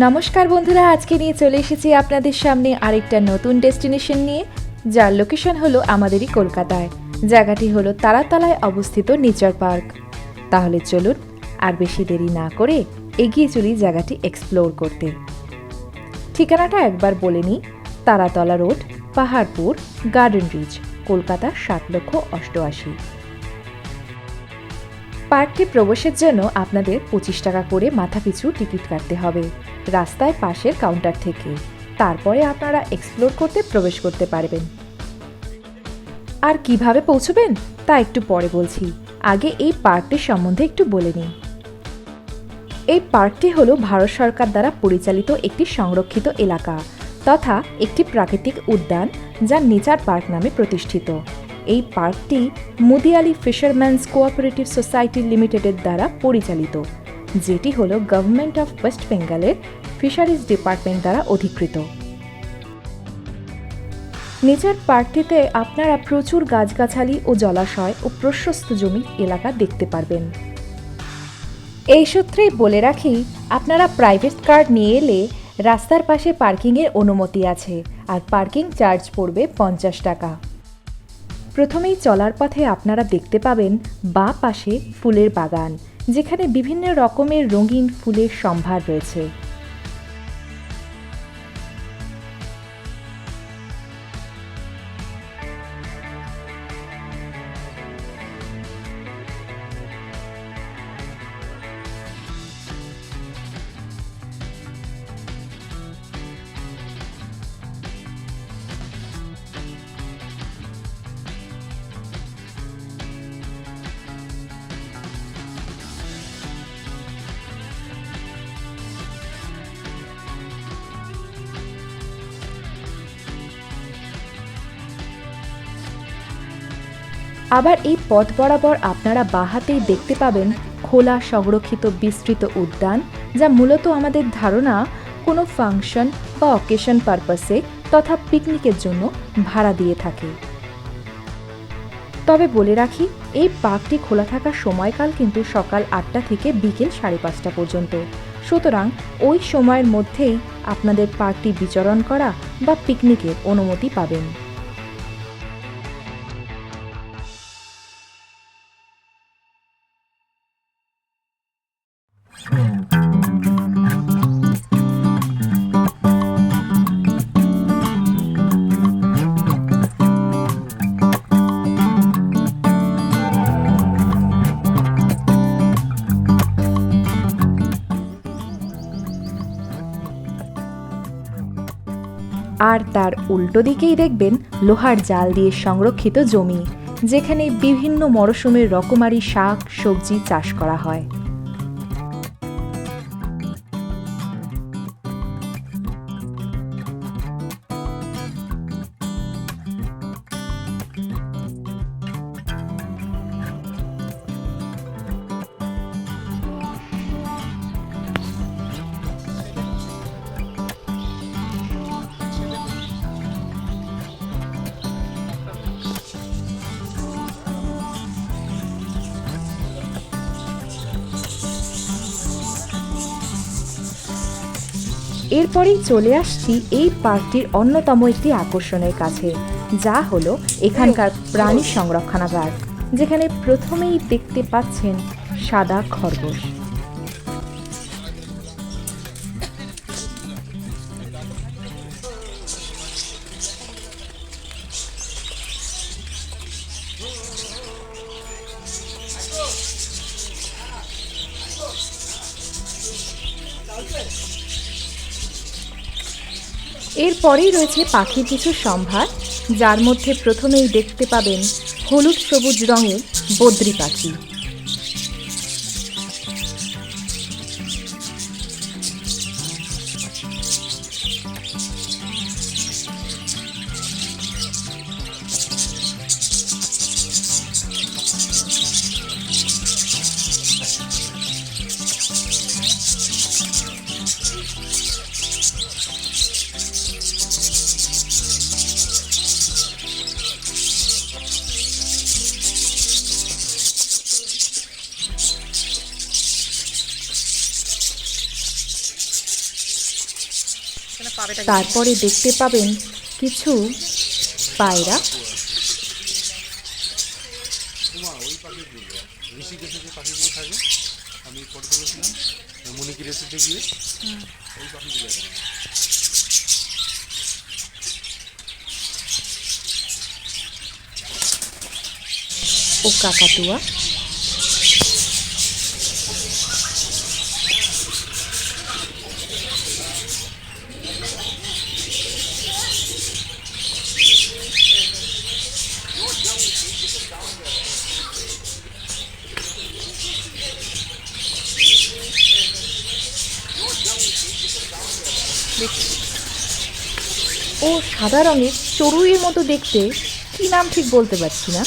নমস্কার বন্ধুরা, আজকে নিয়ে চলে এসেছি আপনাদের সামনে আরেকটা নতুন ডেস্টিনেশন নিয়ে, যার লোকেশন হলো আমাদেরই কলকাতায়। জায়গাটি হলো তারাতলায় অবস্থিত নেচার পার্ক। তাহলে চলুন আর বেশি দেরি না করে এগিয়ে চলি জায়গাটি এক্সপ্লোর করতে। ঠিকানাটা একবার বলে নিই, Taratala road, Paharpur, Garden Reach, Kolkata ৭,৮৮,০০০। পার্কটি প্রবেশের জন্য আপনাদের ২৫ টাকা করে মাথাপিছু টিকিট কাটতে হবে রাস্তায় পাশের কাউন্টার থেকে। তারপরে আপনারা এক্সপ্লোর করতে প্রবেশ করতে পারবেন। আর কিভাবে পৌঁছবেন তা একটু পরে বলছি, আগে এই পার্কটির সম্বন্ধে একটু বলে নিই। এই পার্কটি হলো ভারত সরকার দ্বারা পরিচালিত একটি সংরক্ষিত এলাকা তথা একটি প্রাকৃতিক উদ্যান, যা নেচার পার্ক নামে প্রতিষ্ঠিত। এই পার্কটি মুদিয়ালি ফিশারম্যানস কোঅপারেটিভ সোসাইটি লিমিটেডের দ্বারা পরিচালিত, যেটি হল গভর্নমেন্ট অফ ওয়েস্ট বেঙ্গলের ফিশারিজ ডিপার্টমেন্ট দ্বারা অধিকৃত। নেচার পার্কটিতে আপনারা প্রচুর গাছগাছালি ও জলাশয় ও প্রশস্ত জমির এলাকা দেখতে পারবেন। এই সূত্রেই বলে রাখি, আপনারা প্রাইভেট কার নিয়ে এলে রাস্তার পাশে পার্কিংয়ের অনুমতি আছে, আর পার্কিং চার্জ পড়বে ৫০ টাকা। প্রথমেই চলার পথে আপনারা দেখতে পাবেন বাঁ পাশে ফুলের বাগান, যেখানে বিভিন্ন রকমের রঙিন ফুলের সম্ভার রয়েছে। আবার এই পথ বরাবর আপনারা বাঁ হাতেই দেখতে পাবেন খোলা সংরক্ষিত বিস্তৃত উদ্যান, যা মূলত আমাদের ধারণা কোনো ফাংশন বা অকেশন পারপাসে তথা পিকনিকের জন্য ভাড়া দিয়ে থাকে। তবে বলে রাখি, এই পার্কটি খোলা থাকার সময়কাল কিন্তু সকাল ৮টা থেকে বিকেল ৫:৩০ পর্যন্ত। সুতরাং ওই সময়ের মধ্যেই আপনাদের পার্কটি বিচরণ করা বা পিকনিকের অনুমতি পাবেন। আর তার উল্টো দিকেই দেখবেন লোহার জাল দিয়ে সংরক্ষিত জমি, যেখানে বিভিন্ন মরশুমের রকমারি শাক সবজি চাষ করা হয়। এরপরেই চলে আসছি এই পার্কটির অন্যতম একটি আকর্ষণের কাছে, যা হলো এখানকার প্রাণী সংরক্ষণাগার, যেখানে প্রথমেই দেখতে পাচ্ছেন সাদা খরগোশ। এরপরেই রয়েছে পাখির কিছু সম্ভার, যার মধ্যে প্রথমেই দেখতে পাবেন হলুদ সবুজ রঙের বদ্রি পাখি। তারপরে দেখতে পাবেন কিছু পায়রা। ঋষিকেশে যে পাখিগুলো থাকে, আমি ফটো তুলেছিলাম মনিকি রেসিপে গিয়ে, ওই পাখিগুলো ও কাকাতুয়া। ও সাদা রঙের চড়ুইয়ের মতো দেখতে, কি নাম ঠিক বলতে পারছি না।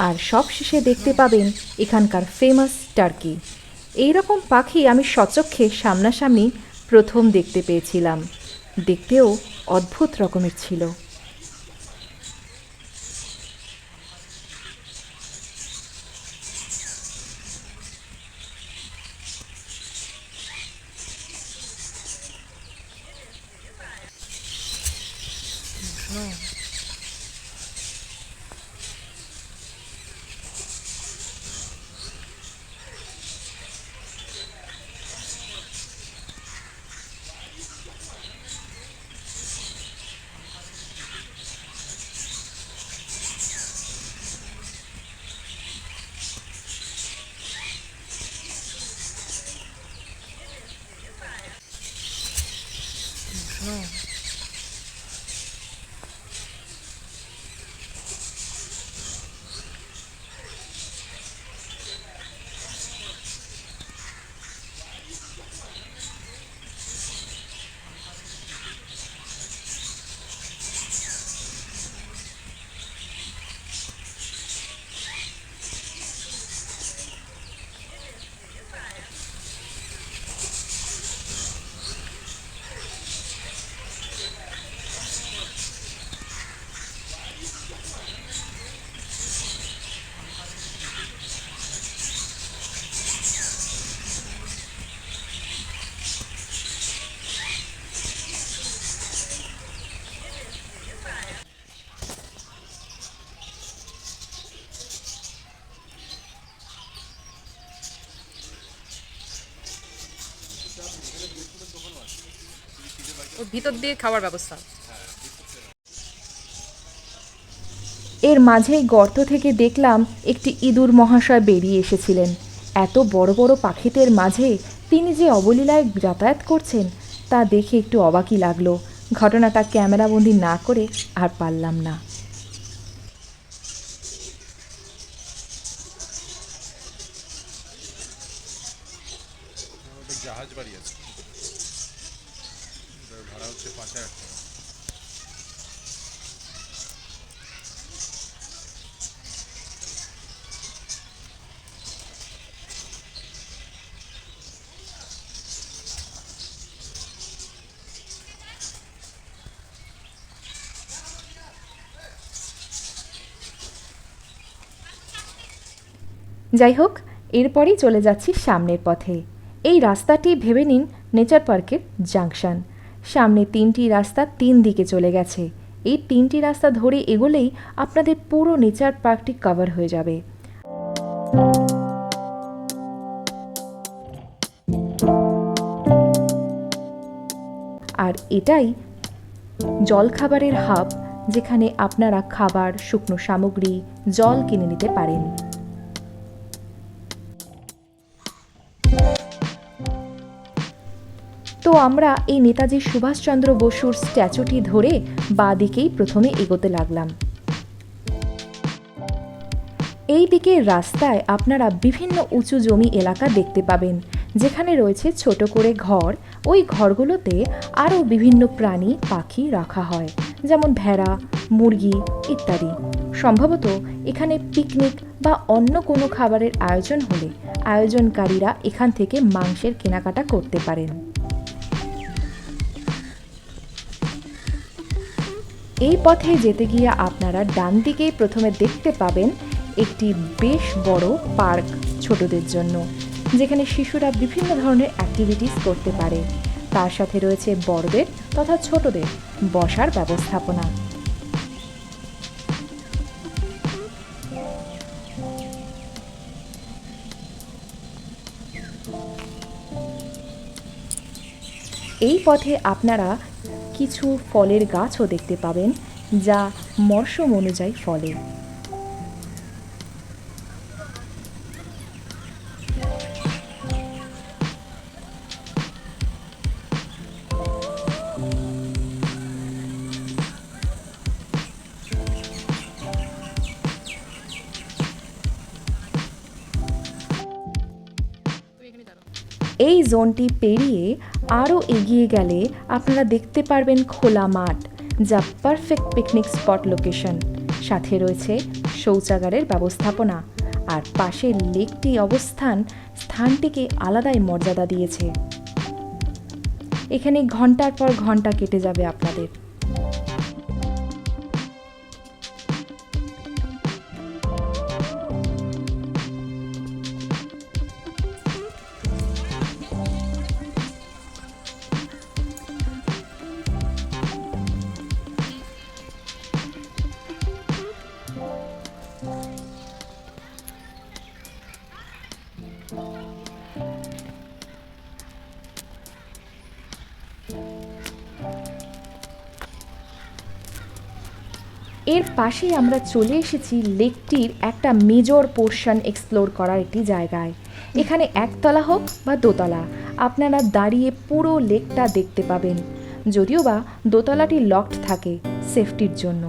আর সব শেষে দেখতে পাবেন এখানকার ফেমাস টার্কি। এইরকম পাখি আমি সচক্ষে সামনাসামনি প্রথম দেখতে পেয়েছিলাম। দেখতেও অদ্ভুত রকমের ছিল। ওর ভিতর দিয়ে খাওয়ার ব্যবস্থা। এর মাঝেই গর্ত থেকে দেখলাম একটি ইঁদুর মহাশয় বেরিয়ে এসেছিলেন। এত বড় বড় পাখিদের মাঝে তিনি যে অবলীলায় যাতায়াত করছেন তা দেখে একটু অবাকই লাগলো। ঘটনাটা ক্যামেরাবন্দি না করে আর পারলাম না। জাহাজ বাড়ি আছে, ভাড়া হচ্ছে 5,000 টাকা। যাই হোক, এরপরেই চলে যাচ্ছি সামনের পথে। এই রাস্তাটি ভেবে নিন নেচার পার্কের জাংশন। সামনে 3টি রাস্তা 3 দিকে চলে গেছে। এই 3টি রাস্তা ধরে এগোলেই আপনাদের পুরো নেচার পার্কটি কভার হয়ে যাবে। আর এটাই জলখাবারের হাব, যেখানে আপনারা খাবার, শুকনো সামগ্রী, জল কিনে নিতে পারেন। তো আমরা এই নেতাজি সুভাষচন্দ্র বসুর স্ট্যাচুটি ধরে বাঁ দিকেই প্রথমে এগোতে লাগলাম। এই দিকের রাস্তায় আপনারা বিভিন্ন উঁচু জমি এলাকা দেখতে পাবেন, যেখানে রয়েছে ছোট করে ঘর। ওই ঘরগুলোতে আরও বিভিন্ন প্রাণী পাখি রাখা হয়, যেমন ভেড়া, মুরগি ইত্যাদি। সম্ভবত এখানে পিকনিক বা অন্য কোনো খাবারের আয়োজন হলে আয়োজনকারীরা এখান থেকে মাংসের কেনাকাটা করতে পারেন। এই পথে যেতে গিয়ে আপনারা ডান দিকেই প্রথমে দেখতে পাবেন একটি বেশ বড় পার্ক ছোটদের জন্য, যেখানে শিশুরা বিভিন্ন ধরনের অ্যাক্টিভিটিস করতে পারে। তার সাথে রয়েছে বড়দের তথা ছোটদের বসার ব্যবস্থাপনা। এই পথে আপনারা কিছু ফলের গাছও দেখতে পাবেন, যা মরশুম অনুযায়ী ফলে। এই জোনটি পেরিয়ে আরও এগিয়ে গেলে আপনারা দেখতে পারবেন খোলা মাঠ, যা পারফেক্ট পিকনিক স্পট লোকেশন। সাথে রয়েছে শৌচাগারের ব্যবস্থাপনা, আর পাশের লেকটি স্থানটিকে আলাদাই মর্যাদা দিয়েছে। এখানে ঘন্টার পর ঘন্টা কেটে যাবে আপনাদের। এর পাশেই আমরা চলে এসেছি লেকটির একটা মেজর পোর্শন এক্সপ্লোর করার একটি জায়গায়। এখানে একতলা হোক বা দোতলা, আপনারা দাঁড়িয়ে পুরো লেকটা দেখতে পাবেন, যদিও বা দোতলাটি লকড থাকে সেফটির জন্য।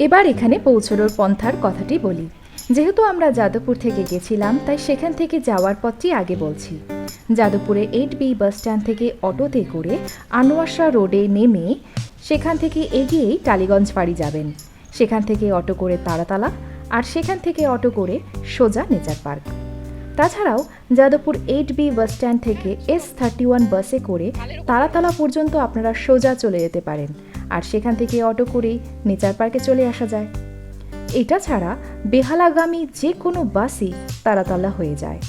এবার এখানে পৌঁছানোর পন্থার কথাটি বলি। যেহেতু আমরা যাদবপুর থেকে গেছিলাম, তাই সেখান থেকে যাওয়ার পথটি আগে বলছি। যাদবপুরে 8B বাস স্ট্যান্ড থেকে অটোতে করে আনোয়ারশা রোডে নেমে সেখান থেকে এগিয়েই টালিগঞ্জ ফাঁড়ি যাবেন। সেখান থেকে অটো করে তারাতলা, আর সেখান থেকে অটো করে সোজা নেচার পার্ক। তাছাড়াও যাদবপুর 8B বাস স্ট্যান্ড থেকে S31 বাসে করে তারাতলা পর্যন্ত আপনারা সোজা চলে যেতে পারেন, আর সেখান থেকে অটো করেই নেচার পার্কে চলে আসা যায়। এটা ছাড়া বেহালাগামী যে কোনো বাসই তারাতলা হয়ে যায়।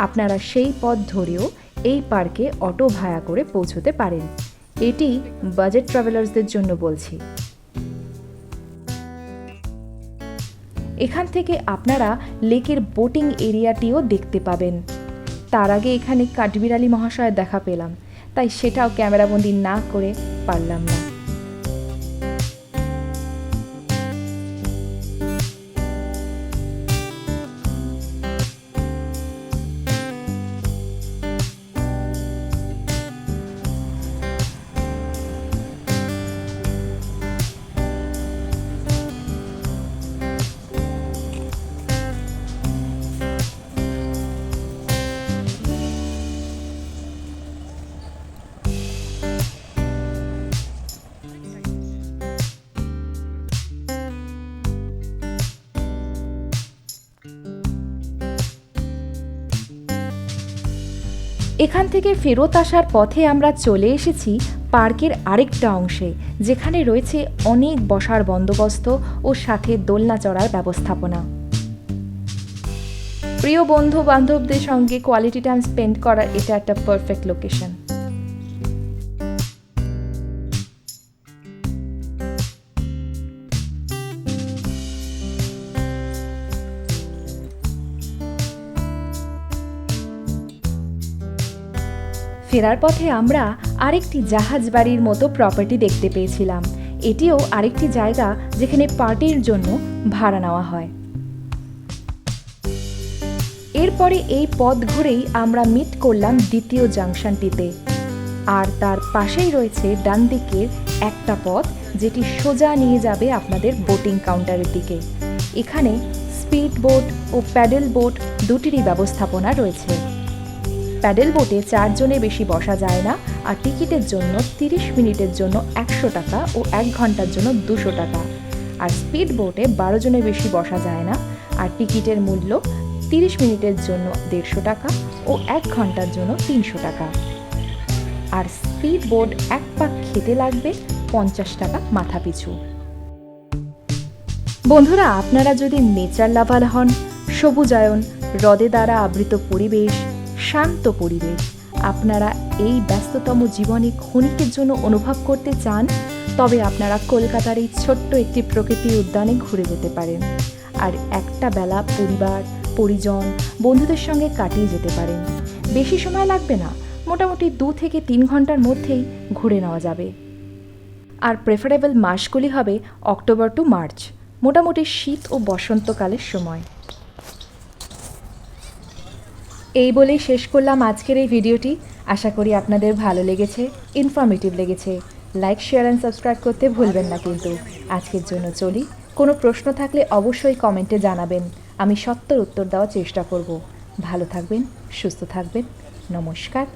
আপনারা সেই পথ ধরেও এই পার্কে অটো ভাড়া করে পৌঁছতে পারেন। এটি বাজেট ট্রাভেলার্সদের জন্য বলছি। এখান থেকে আপনারা লেকের বোটিং এরিয়াটিও দেখতে পাবেন। তার আগে এখানে কাঠবিড়ালি মহাশয়ের দেখা পেলাম, তাই সেটাও ক্যামেরাবন্দি না করে পারলাম না। এখান থেকে ফেরত আসার পথে আমরা চলে এসেছি পার্কের আরেকটা অংশে, যেখানে রয়েছে অনেক বসার বন্দোবস্ত ও সাথে দোলনা চড়ার ব্যবস্থাপনা। প্রিয় বন্ধু বান্ধবদের সঙ্গে কোয়ালিটি টাইম স্পেন্ড করার এটা একটা পারফেক্ট লোকেশন। ফেরার পথে আমরা আরেকটি জাহাজ বাড়ির মতো প্রপার্টি দেখতে পেয়েছিলাম। এটিও আরেকটি জায়গা যেখানে পার্টির জন্য ভাড়া নেওয়া হয়। এরপরে এই পথ ঘুরেই আমরা মিট করলাম দ্বিতীয় জাংশনটিতে, আর তার পাশেই রয়েছে ডান দিকের একটা পথ যেটি সোজা নিয়ে যাবে আপনাদের বোটিং কাউন্টারের দিকে। এখানে স্পিড বোট ও প্যাডেল বোট দুটিরই ব্যবস্থাপনা রয়েছে। প্যাডেল বোটে 4 জনের বেশি বসা যায় না, আর টিকিটের জন্য 30 মিনিটের জন্য 100 টাকা ও 1 ঘন্টার জন্য 200 টাকা। আর স্পিড বোটে 12 জনের বেশি বসা যায় না, আর টিকিটের মূল্য 30 মিনিটের জন্য 150 টাকা ও 1 ঘন্টার জন্য 300 টাকা। আর স্পিড বোট এক পাক খেতে লাগবে 50 টাকা মাথা পিছু। বন্ধুরা, আপনারা যদি নেচার লাভার হন, সবুজায়ন, হ্রদে দ্বারা আবৃত পরিবেশ, শান্ত পরিবেশ আপনারা এই ব্যস্ততম জীবনে ক্ষণিকের জন্য অনুভব করতে চান, তবে আপনারা কলকাতার এই ছোট্ট একটি প্রকৃতি উদ্যানে ঘুরে যেতে পারেন আর একটা বেলা পরিবার, পরিজন, বন্ধুদের সঙ্গে কাটিয়ে যেতে পারেন। বেশি সময় লাগবে না, মোটামুটি 2 থেকে 3 ঘন্টার মধ্যেই ঘুরে নেওয়া যাবে। আর প্রেফারেবল মাসগুলি হবে অক্টোবর টু মার্চ, মোটামুটি শীত ও বসন্তকালের সময়। এই বলেই শেষ করলাম আজকের এই ভিডিওটি। আশা করি আপনাদের ভালো লেগেছে, ইনফরমেটিভ লেগেছে। লাইক, শেয়ার অ্যান্ড সাবস্ক্রাইব করতে ভুলবেন না কিন্তু। আজকের জন্য চলি। কোনো প্রশ্ন থাকলে অবশ্যই কমেন্টে জানাবেন, আমি সত্বর উত্তর দেওয়ার চেষ্টা করব। ভালো থাকবেন, সুস্থ থাকবেন। নমস্কার।